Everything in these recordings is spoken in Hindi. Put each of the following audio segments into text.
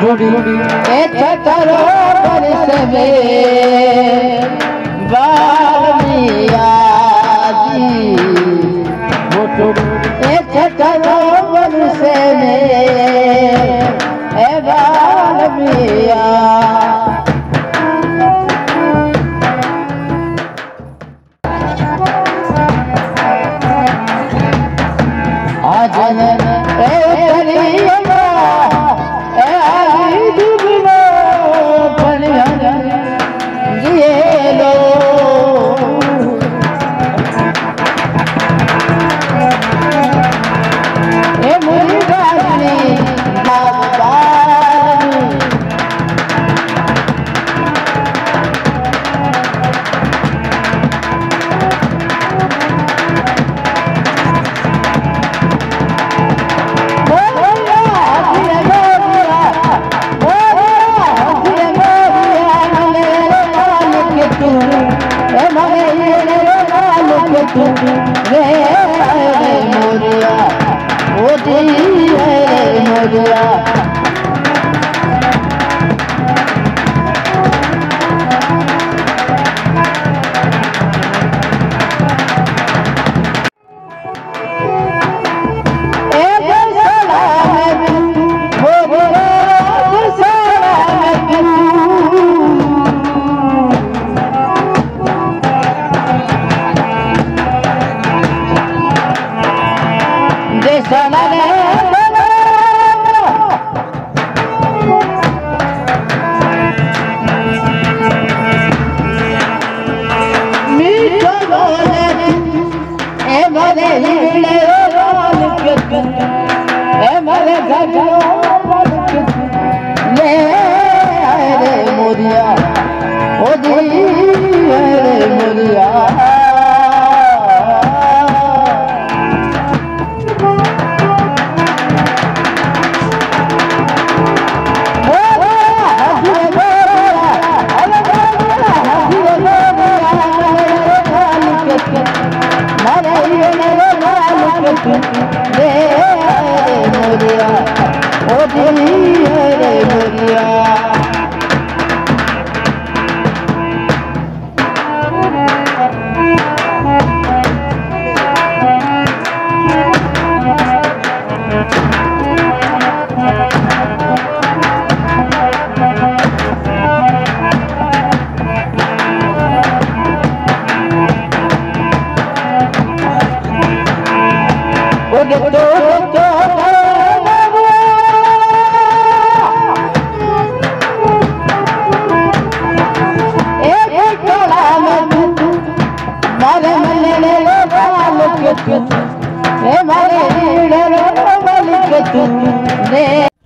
करो बरस में बालमिया जी करो बरस में बालमिया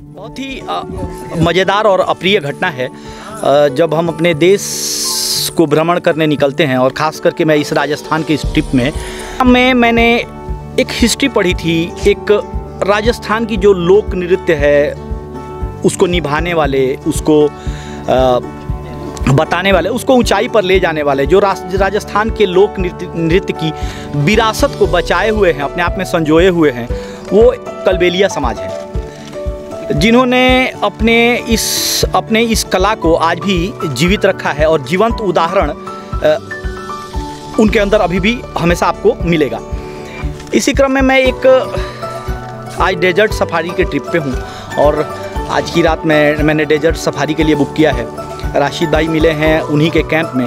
बहुत ही मज़ेदार और अप्रिय घटना है जब हम अपने देश को भ्रमण करने निकलते हैं, और ख़ास करके मैं इस राजस्थान के इस ट्रिप में मैंने एक हिस्ट्री पढ़ी थी। एक राजस्थान की जो लोक नृत्य है उसको निभाने वाले, उसको बताने वाले, उसको ऊंचाई पर ले जाने वाले, जो राजस्थान के लोक नृत्य की विरासत को बचाए हुए हैं, अपने आप में संजोए हुए हैं, वो कलबेलिया समाज है, जिन्होंने अपने इस कला को आज भी जीवित रखा है। और जीवंत उदाहरण उनके अंदर अभी भी हमेशा आपको मिलेगा। इसी क्रम में मैं आज डेजर्ट सफारी के ट्रिप पे हूँ, और आज की रात मैंने डेजर्ट सफारी के लिए बुक किया है। राशिद भाई मिले हैं उन्हीं के कैंप में।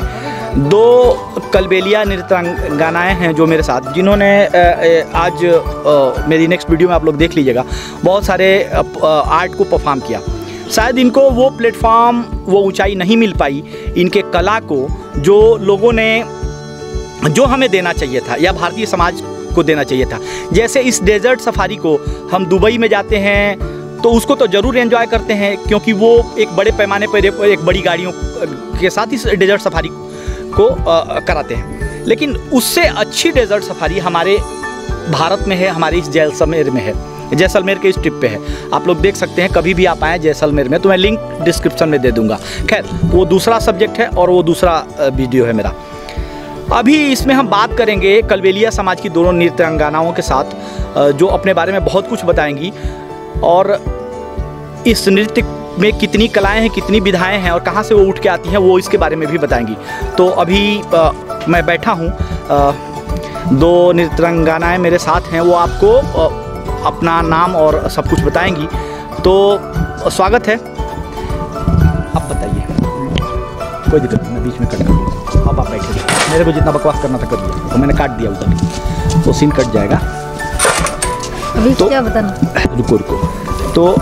2 कलबेलिया नृत्यांगनाएँ हैं जो मेरे साथ, जिन्होंने आज मेरी नेक्स्ट वीडियो में आप लोग देख लीजिएगा, बहुत सारे आर्ट को परफॉर्म किया। शायद इनको वो प्लेटफॉर्म, वो ऊंचाई नहीं मिल पाई इनके कला को, जो लोगों ने, जो हमें देना चाहिए था या भारतीय समाज को देना चाहिए था। जैसे इस डेजर्ट सफारी को हम दुबई में जाते हैं तो उसको तो ज़रूर एंजॉय करते हैं, क्योंकि वो एक बड़े पैमाने पर एक बड़ी गाड़ियों के साथ इस डेजर्ट सफारी को कराते हैं। लेकिन उससे अच्छी डेजर्ट सफारी हमारे भारत में है, हमारे इस जैसलमेर में है, जैसलमेर के इस ट्रिप पे है। आप लोग देख सकते हैं, कभी भी आप आएँ जैसलमेर में, तो मैं लिंक डिस्क्रिप्शन में दे दूँगा। खैर, वो दूसरा सब्जेक्ट है और वो दूसरा वीडियो है मेरा। अभी इसमें हम बात करेंगे कलबेलिया समाज की दोनों नृत्यांगनाओं के साथ, जो अपने बारे में बहुत कुछ बताएंगी और इस नृत्य में कितनी कलाएं हैं, कितनी विधाएं हैं और कहाँ से वो उठ के आती हैं, वो इसके बारे में भी बताएंगी। तो अभी मैं बैठा हूँ, दो नृत्यंगनाएँ मेरे साथ हैं, वो आपको अपना नाम और सब कुछ बताएंगी। तो स्वागत है, आप बताइए। कोई दिक्कत नहीं, मैं बीच में कट कर दूँगा, अब आप बैठिए। मेरे को जितना बकवास करना था कर दिया, तो मैंने काट दिया उधर, तो सीन कट जाएगा। अभी तो क्या बताना? रुको। तो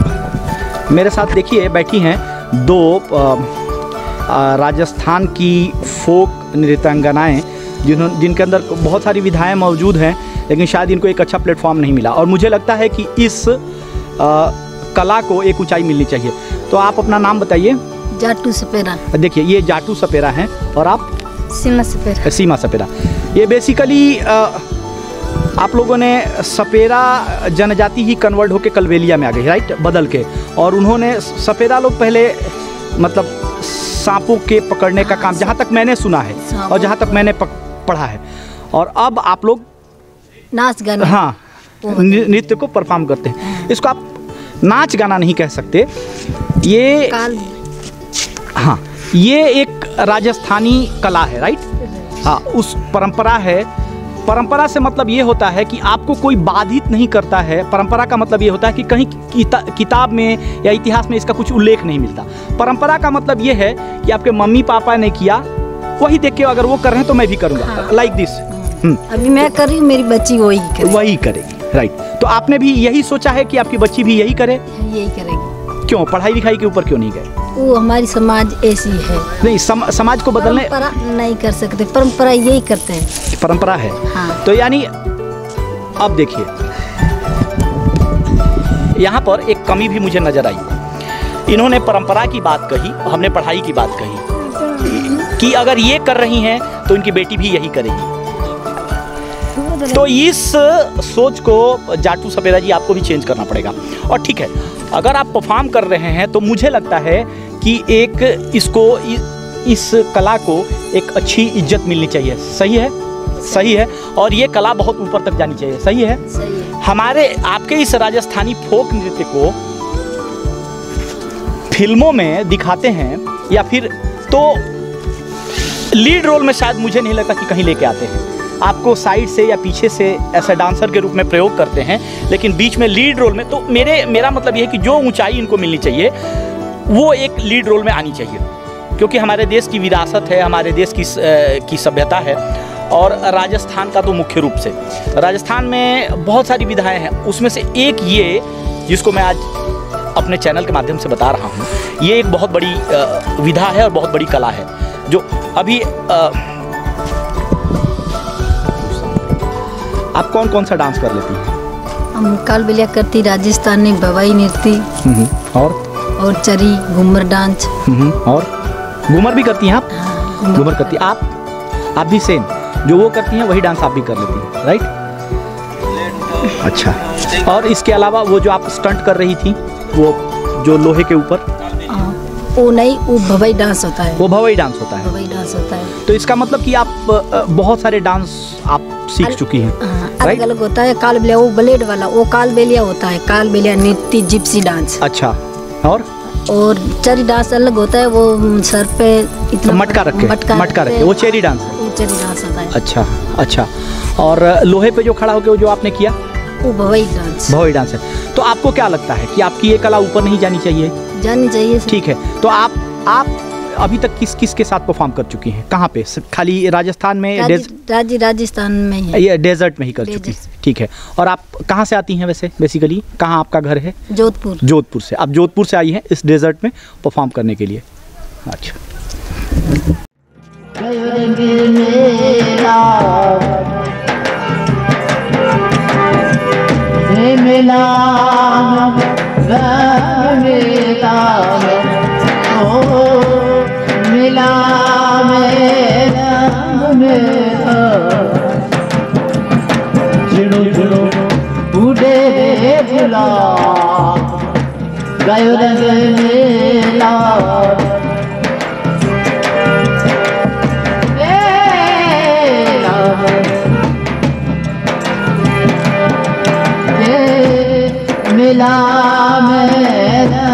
मेरे साथ देखिए बैठी हैं दो राजस्थान की फोक नृत्यांगनाएँ जिनके अंदर बहुत सारी विधाएं मौजूद हैं, लेकिन शायद इनको एक अच्छा प्लेटफॉर्म नहीं मिला और मुझे लगता है कि इस कला को एक ऊंचाई मिलनी चाहिए। तो आप अपना नाम बताइए। जाटू सपेरा। देखिए ये जाटू सपेरा हैं और आप? सीमा सपेरा। सीमा सपेरा। ये बेसिकली आप लोगों ने सपेरा जनजाति ही कन्वर्ट होकर कलबेलिया में आ गई, राइट, बदल के। और उन्होंने सपेरा लोग पहले मतलब सांपों के पकड़ने का काम, जहाँ तक मैंने सुना है और जहाँ तक मैंने पढ़ा है, और अब आप लोग नाच गाना, हाँ, नृत्य को परफॉर्म करते हैं। इसको आप नाच गाना नहीं कह सकते, ये हाँ, ये एक राजस्थानी कला है, राइट। हाँ, उस परंपरा है। परंपरा से मतलब ये होता है कि आपको कोई बाधित नहीं करता है। परंपरा का मतलब ये होता है कि कहीं किताब में या इतिहास में इसका कुछ उल्लेख नहीं मिलता। परंपरा का मतलब ये है कि आपके मम्मी पापा ने किया, वही देख के अगर वो कर रहे हैं तो मैं भी करूँगा, हाँ। Like this. अभी मैं कर रही हूँ, मेरी बच्ची वही करेगी, राइट। तो आपने भी यही सोचा है कि आपकी बच्ची भी यही करे? यही करेगी। क्यों, पढ़ाई लिखाई के ऊपर क्यों नहीं गए? वो हमारी समाज ऐसी है। नहीं, समाज को बदलने परंपरा नहीं कर सकते, परंपरा यही करते हैं। परंपरा है। हाँ। तो यानी अब देखिए, यहाँ पर एक कमी भी मुझे नजर आई। इन्होंने परंपरा की बात कही, हमने पढ़ाई की बात कही कि अगर ये कर रही हैं तो इनकी बेटी भी यही करेगी। तो इस सोच को जाटू सपेरा जी आपको भी चेंज करना पड़ेगा। और ठीक है, अगर आप परफॉर्म कर रहे हैं तो मुझे लगता है कि एक इसको इस कला को एक अच्छी इज्जत मिलनी चाहिए। सही है? सही है। और ये कला बहुत ऊपर तक जानी चाहिए। सही है? सही है। हमारे आपके इस राजस्थानी फोक नृत्य को फिल्मों में दिखाते हैं या फिर तो लीड रोल में शायद मुझे नहीं लगता कि कहीं लेके आते हैं। आपको साइड से या पीछे से ऐसा डांसर के रूप में प्रयोग करते हैं, लेकिन बीच में लीड रोल में तो मेरा मतलब ये है कि जो ऊंचाई इनको मिलनी चाहिए वो एक लीड रोल में आनी चाहिए, क्योंकि हमारे देश की विरासत है, हमारे देश की सभ्यता है। और राजस्थान का तो मुख्य रूप से राजस्थान में बहुत सारी विधाएं हैं, उसमें से एक ये जिसको मैं आज अपने चैनल के माध्यम से बता रहा हूँ, ये एक बहुत बड़ी विधा है और बहुत बड़ी कला है जो अभी आप कौन कौन सा डांस कर लेती हैं? हम कालबेलिया करती, राजस्थानी भवाई नृत्य और चरी, घूमर डांस। और घूमर भी करती हैं आप? हाँ, घूमर करती हैं आप भी सेम जो वो करती हैं वही डांस आप भी कर लेती हैं, राइट? अच्छा। और इसके अलावा वो जो आप स्टंट कर रही थी, वो जो लोहे के ऊपर, वो नहीं, वो भवाई डांस होता है। वो भवाई डांस होता है। भवाई डांस होता है। तो इसका मतलब कि आप बहुत सारे डांस आप सीख चुकी हैं। अलग अलग होता है। कालबेलिया वो ब्लेड वाला, वो कालबेलिया होता है, कालबेलिया नृत्य, जिप्सी डांस। अच्छा। और चरी डांस अलग होता है, वो सर पे इतना मटका रख के वो चेरी डांस है। वो चेरी डांस होता है। अच्छा। और लोहे पे जो खड़ा होकर जो आपने किया, वो भवाई डांस है। तो आपको क्या लगता है कि आपकी ये कला ऊपर नहीं जानी चाहिए? जानी चाहिए। ठीक है। तो आप अभी तक किस के साथ परफॉर्म कर चुकी हैं? कहाँ पे? खाली राजस्थान में? राजस्थान में है। ये डेजर्ट में ही कर चुकी हैं। ठीक है। और आप कहाँ से आती हैं वैसे बेसिकली? कहाँ आपका घर है? जोधपुर से। आप जोधपुर से आई हैं इस डेजर्ट में परफॉर्म करने के लिए? अच्छा। गयो रंग मेला मेला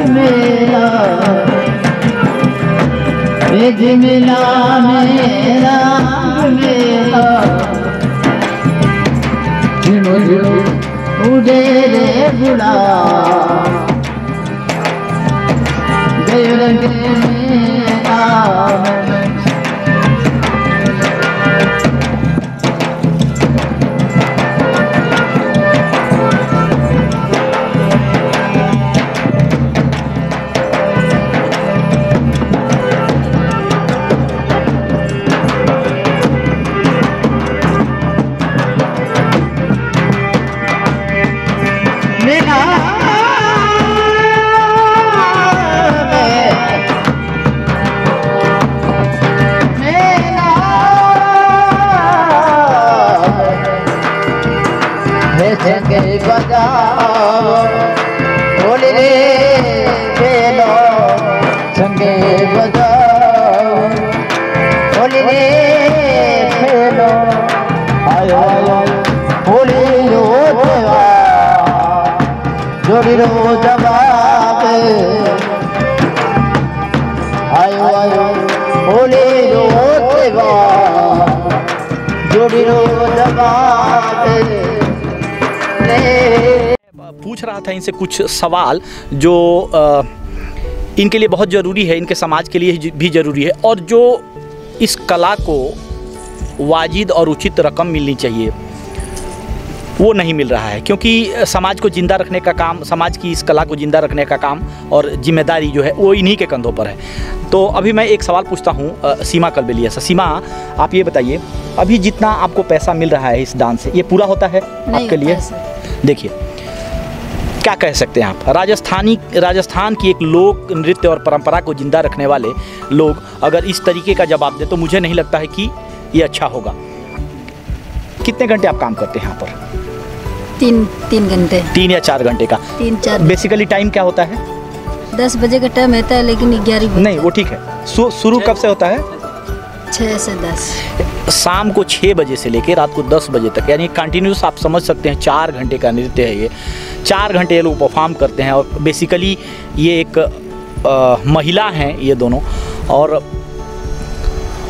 में जिमिला मेरा मेरा उड़े रे बुला गयो रंग मेरा झंगे बजाओ बोले रे खेलो झंगे बजाओ बोले रे खेलो आयो आयो बोले रो देवा जोड़ी रो जवाब आयो आयो बोले रो देवा जोड़ी रो जवाब। पूछ रहा था इनसे कुछ सवाल जो इनके लिए बहुत ज़रूरी है, इनके समाज के लिए भी ज़रूरी है, और जो इस कला को वाजिद और उचित रकम मिलनी चाहिए वो नहीं मिल रहा है, क्योंकि समाज को ज़िंदा रखने का काम, समाज की इस कला को ज़िंदा रखने का काम और जिम्मेदारी जो है वो इन्हीं के कंधों पर है। तो अभी मैं एक सवाल पूछता हूँ सीमा कलबेलिया से। सीमा, आप ये बताइए, अभी जितना आपको पैसा मिल रहा है इस डांस से, ये पूरा होता है आपके लिए? देखिए, क्या कह सकते हैं आप, राजस्थान की एक लोक नृत्य और परंपरा को जिंदा रखने वाले लोग अगर इस तरीके का जवाब दे तो मुझे नहीं लगता है कि ये अच्छा होगा। कितने घंटे आप काम करते हैं यहाँ पर? 3 घंटे। 3 या 4 घंटे का? 3-4। बेसिकली टाइम क्या होता है? 10 बजे का टाइम रहता है, लेकिन 11 नहीं, वो ठीक है। शुरू कब से होता है? 6 से 10। शाम को 6 बजे से लेकर रात को 10 बजे तक, यानी कंटिन्यूस आप समझ सकते हैं 4 घंटे का नृत्य है ये। 4 घंटे ये लोग परफॉर्म करते हैं, और बेसिकली ये एक महिला हैं ये दोनों, और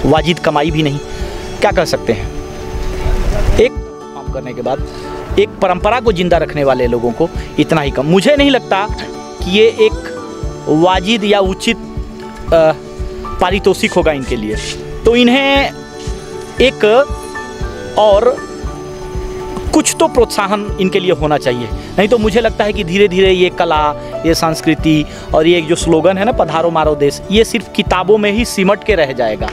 वाजिद कमाई भी नहीं, क्या कर सकते हैं। एक परफॉर्म करने के बाद एक परंपरा को जिंदा रखने वाले लोगों को इतना ही कम, मुझे नहीं लगता कि ये एक वाजिद या उचित पारितोषिक होगा इनके लिए। तो इन्हें एक और कुछ तो प्रोत्साहन इनके लिए होना चाहिए, नहीं तो मुझे लगता है कि धीरे धीरे ये कला, ये संस्कृति और ये जो स्लोगन है ना, पधारो मारो देश, ये सिर्फ किताबों में ही सिमट के रह जाएगा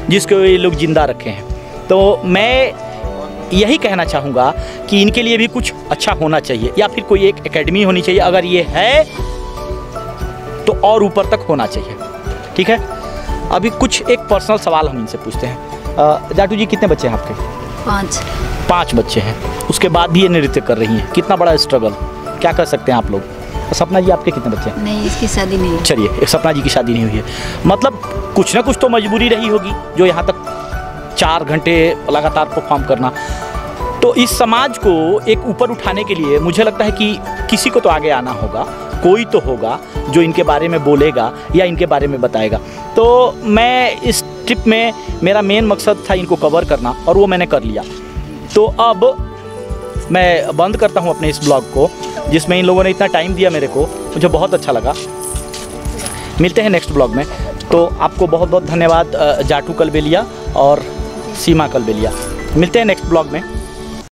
जिसको ये लोग जिंदा रखे हैं। तो मैं यही कहना चाहूँगा कि इनके लिए भी कुछ अच्छा होना चाहिए, या फिर कोई एक एकेडमी होनी चाहिए, अगर ये है तो और ऊपर तक होना चाहिए। ठीक है, अभी कुछ एक पर्सनल सवाल हम इनसे पूछते हैं। जाटू जी, कितने बच्चे हैं आपके? 5 बच्चे हैं, उसके बाद भी ये नृत्य कर रही हैं, कितना बड़ा स्ट्रगल, क्या कर सकते हैं आप लोग। सपना जी, आपके कितने बच्चे हैं? नहीं, इसकी शादी नहीं है। चलिए, सपना जी की शादी नहीं हुई है, मतलब कुछ ना कुछ तो मजबूरी रही होगी जो यहाँ तक 4 घंटे लगातार परफॉर्म करना। तो इस समाज को एक ऊपर उठाने के लिए मुझे लगता है कि किसी को तो आगे आना होगा, कोई तो होगा जो इनके बारे में बोलेगा या इनके बारे में बताएगा। तो मैं इस ट्रिप में मेरा मेन मकसद था इनको कवर करना, और वो मैंने कर लिया। तो अब मैं बंद करता हूँ अपने इस ब्लॉग को, जिसमें इन लोगों ने इतना टाइम दिया मेरे को, मुझे बहुत अच्छा लगा। मिलते हैं नेक्स्ट ब्लॉग में। तो आपको बहुत बहुत धन्यवाद जाटू कलबेलिया और सीमा कलबेलिया। मिलते हैं नेक्स्ट ब्लॉग में।